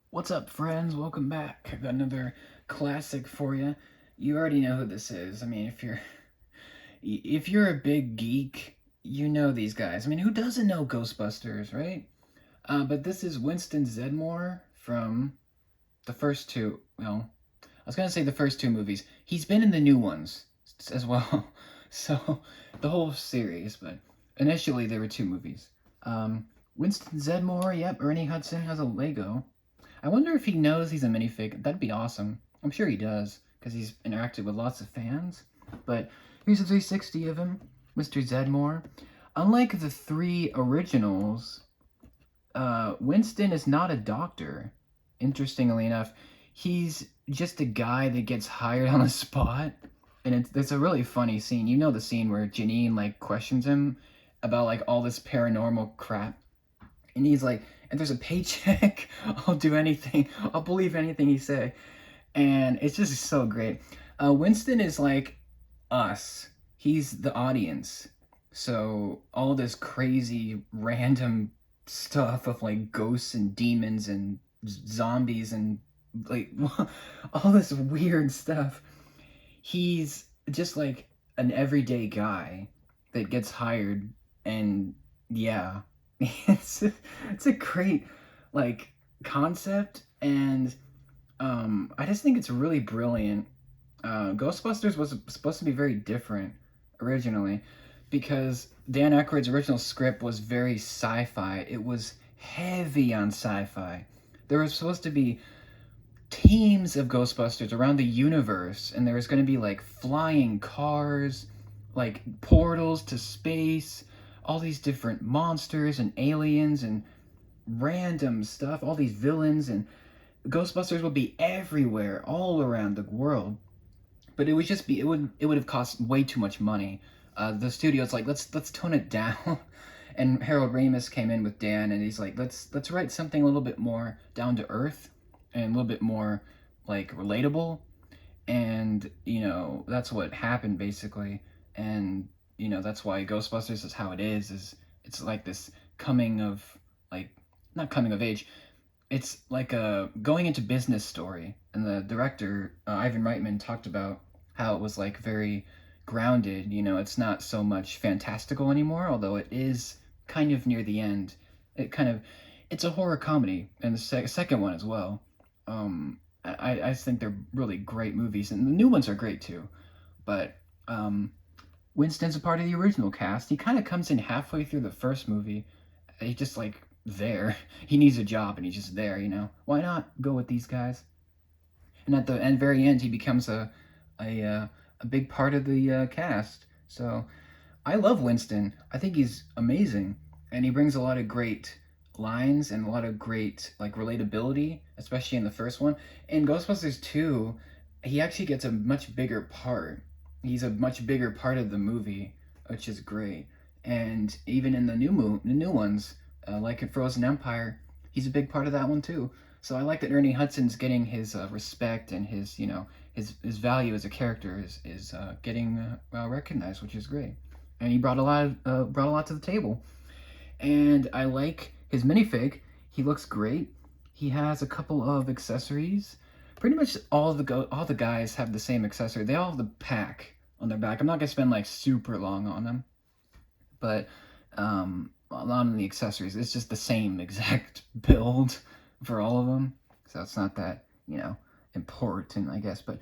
What's up, friends? Welcome back. I've got another classic for you. You already know who this is. I mean, if you're a big geek, you know these guys. I mean, who doesn't know Ghostbusters, right? But this is Winston Zeddemore from the first two. Well, I was gonna say the first two movies. He's been in the new ones as well, so the whole series. But initially, there were two movies. Winston Zeddemore. Yep, Ernie Hudson has a Lego. I wonder if he knows he's a minifig. That'd be awesome. I'm sure he does, because he's interacted with lots of fans. But here's a 360 of him, Mr. Zeddemore. Unlike the three originals, Winston is not a doctor. Interestingly enough, he's just a guy that gets hired on the spot. And it's a really funny scene. You know the scene where Janine, like, questions him about, like, all this paranormal crap, and he's like, and there's a paycheck. I'll do anything. I'll believe anything he say. And it's just so great. Winston is like us. He's the audience. So all this crazy random stuff of like ghosts and demons and zombies and like all this weird stuff. He's just like an everyday guy that gets hired, and yeah, it's a great like concept, and I just think it's really brilliant. Ghostbusters was supposed to be very different originally because Dan Aykroyd's original script was very sci-fi. It was heavy on sci-fi. There was supposed to be teams of Ghostbusters around the universe, and there was going to be like flying cars, like portals to space, all these different monsters and aliens and random stuff, all these villains, and Ghostbusters would be everywhere, all around the world. But it would just be it would have cost way too much money. The studio's like, let's tone it down. And Harold Ramis came in with Dan, and he's like, let's write something a little bit more down to earth and a little bit more like relatable. And that's what happened basically. And that's why Ghostbusters is how it is. Is it's like this coming of like not coming of age. It's like a going into business story. And the director Ivan Reitman talked about how it was like very grounded. It's not so much fantastical anymore, although it is kind of near the end. It's a horror comedy, and the second one as well. I think they're really great movies, and the new ones are great too. But Winston's a part of the original cast. He kind of comes in halfway through the first movie. He's just like there. He needs a job, and he's just there. Why not go with these guys? And at the very end, he becomes a big part of the cast. So I love Winston. I think he's amazing, and he brings a lot of great lines and a lot of great like relatability, especially in the first one. In Ghostbusters 2, he actually gets a much bigger part. He's a much bigger part of the movie, which is great. And even in the new ones, like in Frozen Empire, he's a big part of that one too. So I like that Ernie Hudson's getting his respect, and his his value as a character is getting recognized, which is great. And he brought a lot to the table. And I like his minifig. He looks great. He has a couple of accessories. Pretty much all the guys have the same accessory. They all have the pack on their back. I'm not gonna spend like super long on them, but a lot of the accessories, it's just the same exact build for all of them. So it's not that important, I guess. But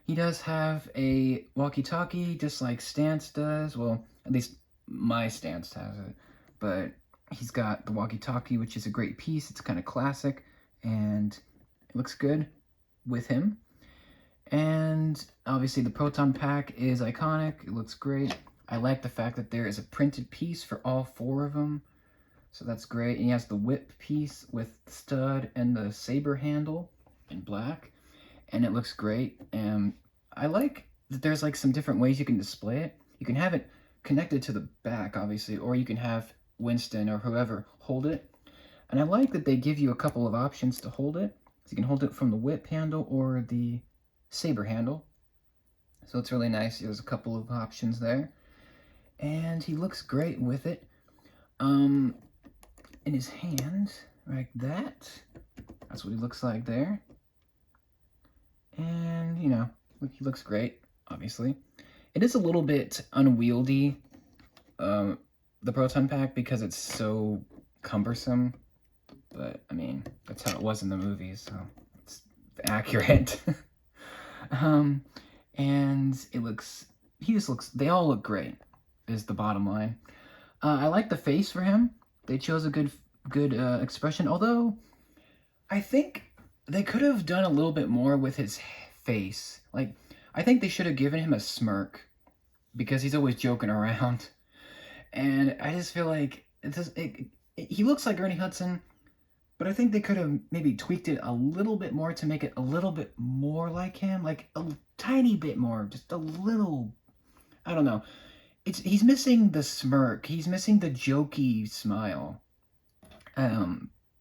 he does have a walkie-talkie, just like Stance does. Well, at least my Stance has it. But he's got the walkie-talkie, which is a great piece. It's kind of classic, and it looks good with him. And obviously the proton pack is iconic. It looks great. I like the fact that there is a printed piece for all four of them. So that's great. And he has the whip piece with the stud and the saber handle in black. And it looks great. And I like that there's like some different ways you can display it. You can have it connected to the back, obviously, or you can have Winston or whoever hold it. And I like that they give you a couple of options to hold it. So you can hold it from the whip handle or the saber handle. So it's really nice. There's a couple of options there. And he looks great with it. In his hand, like that. That's what he looks like there. And, you know, he looks great, obviously. It is a little bit unwieldy, the proton pack, because it's so cumbersome. But, I mean, that's how it was in the movies, so it's accurate. And they all look great, is the bottom line. I like the face for him. They chose a good expression, although I think they could have done a little bit more with his face. Like, I think they should have given him a smirk, because he's always joking around. And I just feel like he looks like Ernie Hudson, but I think they could have maybe tweaked it a little bit more to make it a little bit more like him, like a tiny bit more, just a little. I don't know. He's missing the smirk. He's missing the jokey smile.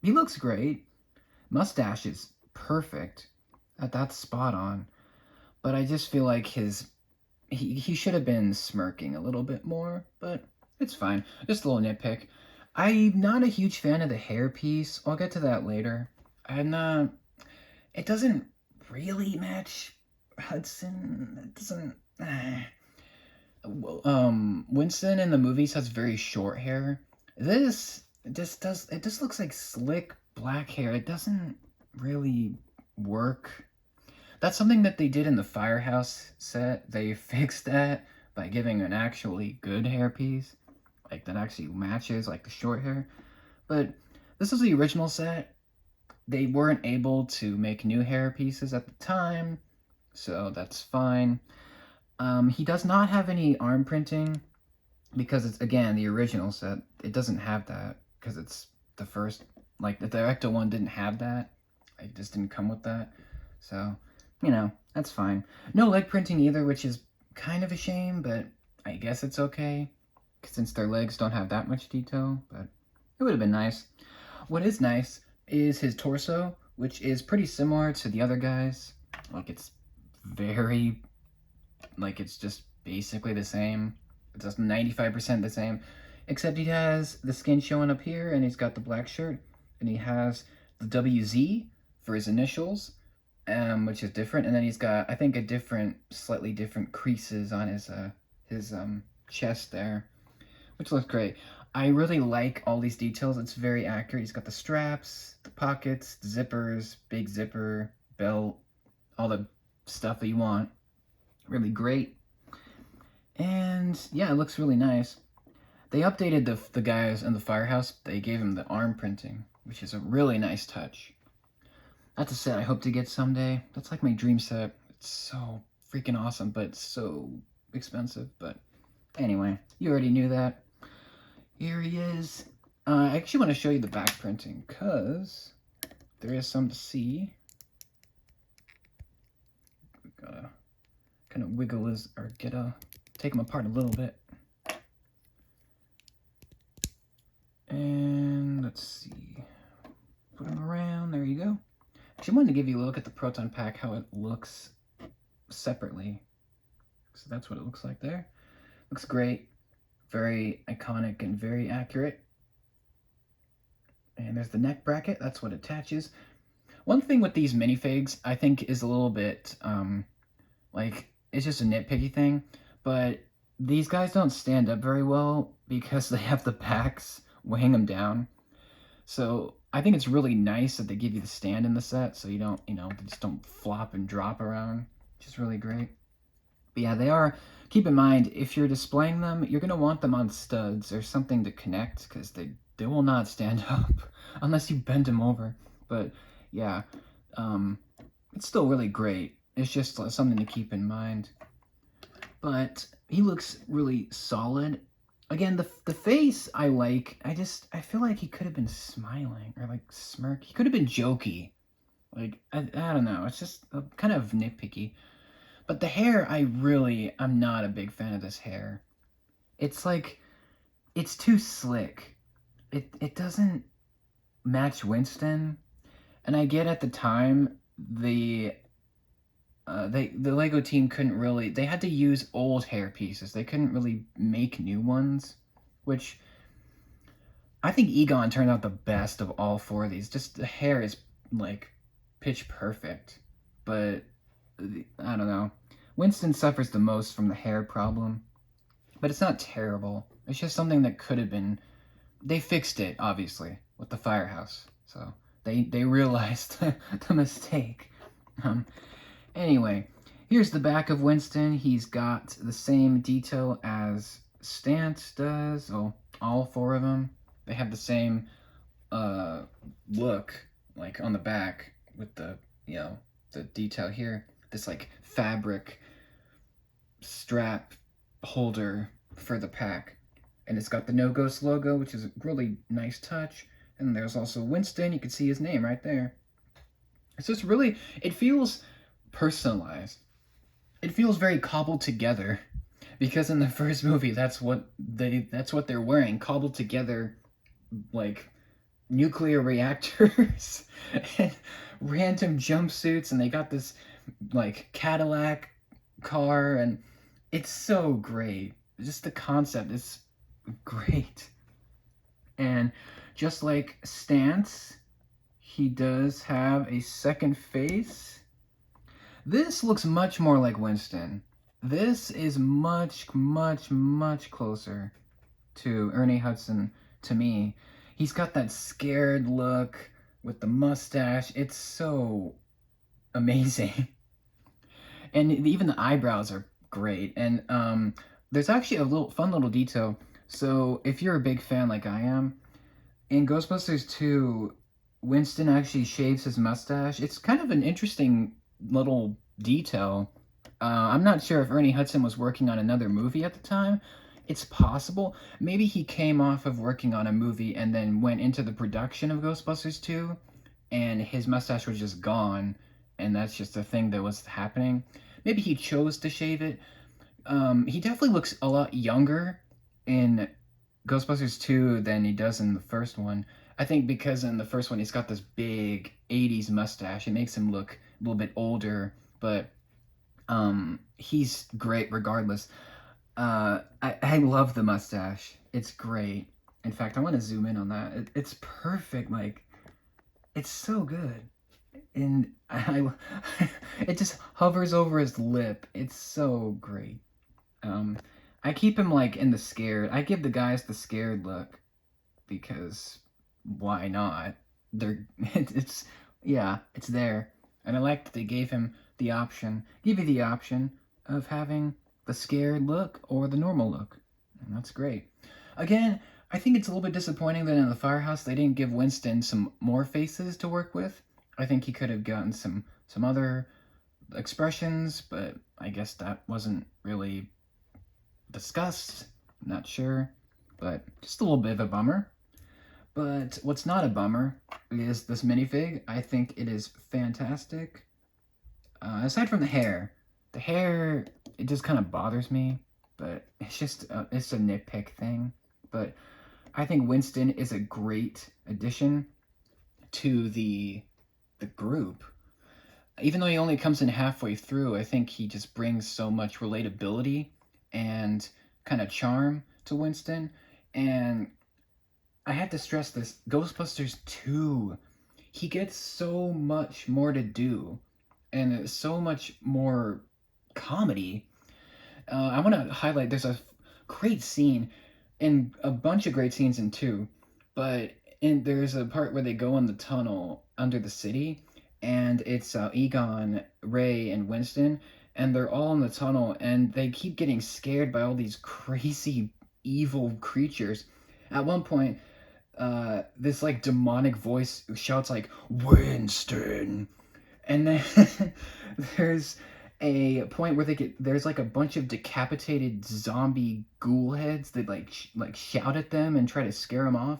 He looks great. Mustache is perfect. That's spot on. But I just feel like he should have been smirking a little bit more, but it's fine. Just a little nitpick. I'm not a huge fan of the hairpiece. I'll get to that later. It doesn't really match Hudson. It doesn't. Winston in the movies has very short hair. It just looks like slick black hair. It doesn't really work. That's something that they did in the Firehouse set. They fixed that by giving an actually good hairpiece, like that actually matches like the short hair. But this is the original set. They weren't able to make new hair pieces at the time, so that's fine. He does not have any arm printing, because it's, again, the original set. It doesn't have that, because it's the first, like, the director one didn't have that. It just didn't come with that. So, you know, that's fine. No leg printing either, which is kind of a shame, but I guess it's okay, since their legs don't have that much detail, but it would have been nice. What is nice is his torso, which is pretty similar to the other guys. Like, it's very, like, it's just basically the same. It's just 95% the same, except he has the skin showing up here, and he's got the black shirt, and he has the WZ for his initials, which is different, and then he's got, I think, slightly different creases on his chest there, which looks great. I really like all these details. It's very accurate. He's got the straps, the pockets, the zippers, big zipper, belt, all the stuff that you want. Really great. And yeah, it looks really nice. They updated the guys in the Firehouse. They gave him the arm printing, which is a really nice touch. That's a set I hope to get someday. That's like my dream set. It's so freaking awesome, but so expensive. But anyway, you already knew that. Here he is. I actually want to show you the back printing, because there is some to see. We gotta kind of wiggle take them apart a little bit. And let's see. Put them around. There you go. Actually, I wanted to give you a look at the proton pack, how it looks separately. So that's what it looks like there. Looks great. Very iconic and very accurate. And there's the neck bracket. That's what attaches. One thing with these minifigs, I think, is a little bit, like, it's just a nitpicky thing, but these guys don't stand up very well because they have the backs weighing them down. So I think it's really nice that they give you the stand in the set, so you don't, they just don't flop and drop around, which is really great. But yeah, they are, keep in mind, if you're displaying them, you're going to want them on studs or something to connect, because they will not stand up unless you bend them over. But yeah, it's still really great. It's just something to keep in mind. But he looks really solid. Again, the face I like. I feel like he could have been smiling or like smirk. He could have been jokey. Like, I don't know. It's just kind of nitpicky. But the hair, I'm not a big fan of this hair. It's like, it's too slick. It doesn't match Winston. And I get at the time, the Lego team couldn't really, they had to use old hair pieces. They couldn't really make new ones, which I think Egon turned out the best of all four of these. Just the hair is like pitch perfect, but I don't know. Winston suffers the most from the hair problem, but it's not terrible. It's just something that could have been. They fixed it, obviously, with the firehouse. So they realized the mistake. Um, anyway, here's the back of Winston. He's got the same detail as Stantz does. Oh, all four of them. They have the same look, like on the back with the the detail here. This like fabric strap holder for the pack, and it's got the No Ghost logo, which is a really nice touch. And there's also Winston. You can see his name right there. It's just really, it feels personalized. It feels very cobbled together, because in the first movie, that's what they're wearing, cobbled together, like nuclear reactors and random jumpsuits, and they got this like Cadillac car, and it's so great. Just the concept is great. And just like Stantz, he does have a second face. This looks much more like Winston. This is much, much, much closer to Ernie Hudson to me. He's got that scared look with the mustache. It's so amazing. And even the eyebrows are great. And there's actually a fun little detail. So if you're a big fan like I am, in Ghostbusters 2, Winston actually shaves his mustache. It's kind of an interesting little detail. I'm not sure if Ernie Hudson was working on another movie at the time. It's possible. Maybe he came off of working on a movie and then went into the production of Ghostbusters 2, and his mustache was just gone, and that's just a thing that was happening. Maybe he chose to shave it. He definitely looks a lot younger in Ghostbusters 2 than he does in the first one. I think because in the first one he's got this big 80s mustache. It makes him look a little bit older, but he's great regardless. I love the mustache. It's great. In fact, I want to zoom in on that. It's perfect. Like, it's so good. And it just hovers over his lip. It's so great. I keep him like in the scared. I give the guys the scared look because why not? It's yeah, it's there. And I like that they gave him the option, give you the option of having the scared look or the normal look. And that's great. Again, I think it's a little bit disappointing that in the firehouse they didn't give Winston some more faces to work with. I think he could have gotten some other expressions, but I guess that wasn't really discussed. I'm not sure, but just a little bit of a bummer. But what's not a bummer is this minifig. I think it is fantastic. Aside from the hair, it just kind of bothers me, but it's a nitpick thing. But I think Winston is a great addition to the group. Even though he only comes in halfway through, I think he just brings so much relatability and kind of charm to Winston. And I had to stress this, Ghostbusters 2, he gets so much more to do and so much more comedy. I want to highlight, there's a great scene and a bunch of great scenes in 2, but there's a part where they go in the tunnel under the city, and it's Egon, Ray, and Winston, and they're all in the tunnel, and they keep getting scared by all these crazy, evil creatures. At one point, this like demonic voice shouts like, "Winston!" And then there's a point where there's like a bunch of decapitated zombie ghoul heads that like shout at them and try to scare them off.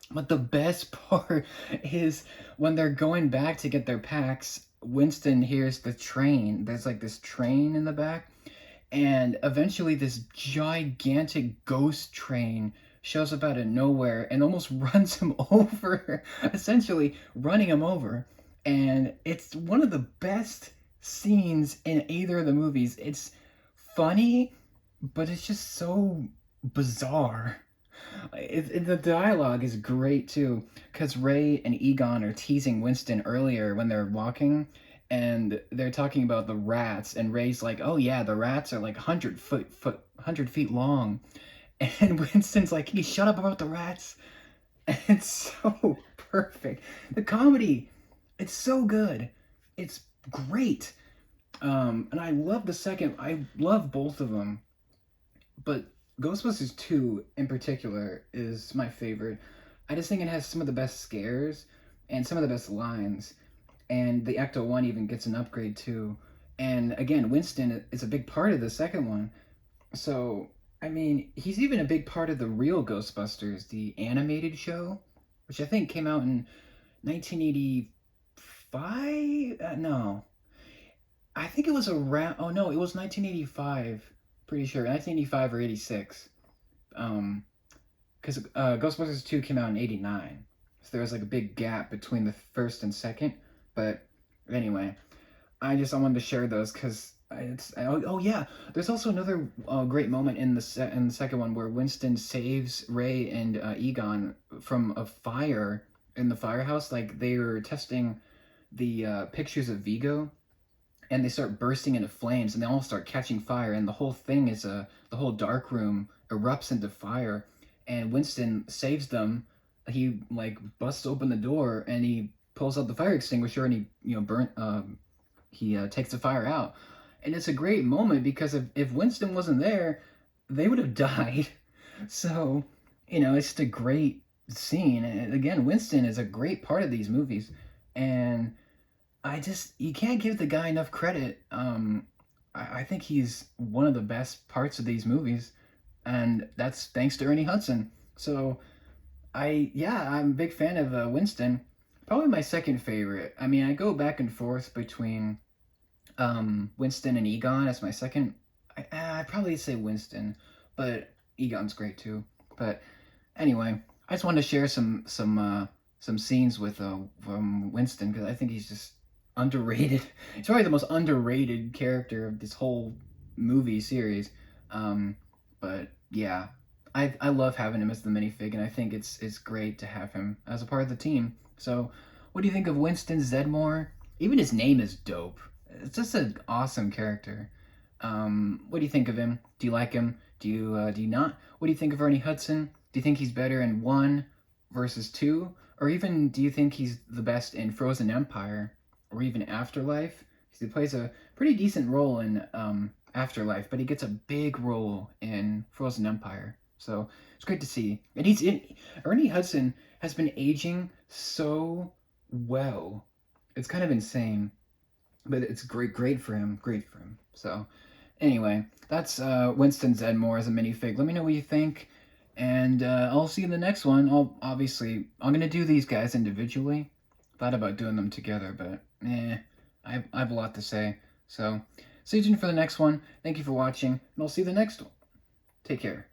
But the best part is when they're going back to get their packs, Winston hears the train. There's like this train in the back, and eventually this gigantic ghost train shows up out of nowhere and almost runs him over, essentially running him over. And it's one of the best scenes in either of the movies. It's funny, but it's just so bizarre. The dialogue is great too, because Ray and Egon are teasing Winston earlier when they're walking, and they're talking about the rats, and Ray's like, "Oh yeah, the rats are like 100 feet long," and Winston's like, "Can you shut up about the rats?" And it's so perfect. The comedy, it's so good. It's great. And I love the second. I love both of them, but Ghostbusters 2 in particular is my favorite. I just think it has some of the best scares and some of the best lines. And the Ecto 1 even gets an upgrade too. And again, Winston is a big part of the second one. So, I mean, he's even a big part of the real Ghostbusters, the animated show, which I think came out in 1985? No. I think it was around. Oh no, it was 1985. Pretty sure 1985 or 86. Because Ghostbusters 2 came out in 89, so there was like a big gap between the first and second. But anyway, I wanted to share those because oh yeah, there's also another great moment in in the second one where Winston saves Ray and Egon from a fire in the firehouse. Like they were testing the pictures of Vigo, and they start bursting into flames, and they all start catching fire, and the whole thing is the whole dark room erupts into fire, and Winston saves them. He like busts open the door, and he pulls out the fire extinguisher, and he takes the fire out. And it's a great moment because if Winston wasn't there, they would have died. So, it's just a great scene. And again, Winston is a great part of these movies, and you can't give the guy enough credit. I think he's one of the best parts of these movies, and that's thanks to Ernie Hudson. So I'm a big fan of Winston. Probably my second favorite. I mean, I go back and forth between Winston and Egon as my second. I'd probably say Winston, but Egon's great too. But anyway, I just wanted to share some scenes with Winston because I think he's just underrated. He's probably the most underrated character of this whole movie series. But yeah, I love having him as the minifig, and I think it's great to have him as a part of the team. So, what do you think of Winston Zeddemore? Even his name is dope. It's just an awesome character. What do you think of him? Do you like him? Do you not? What do you think of Ernie Hudson? Do you think he's better in 1 versus 2? Or even do you think he's the best in Frozen Empire? Or even Afterlife? Because he plays a pretty decent role in Afterlife, but he gets a big role in Frozen Empire. So it's great to see. And Ernie Hudson has been aging so well. It's kind of insane. But it's great for him. Great for him. So anyway, that's Winston Zeddemore as a minifig. Let me know what you think. And I'll see you in the next one. I'm going to do these guys individually. Thought about doing them together, but I have a lot to say. So stay tuned for the next one. Thank you for watching, and I'll see you the next one. Take care.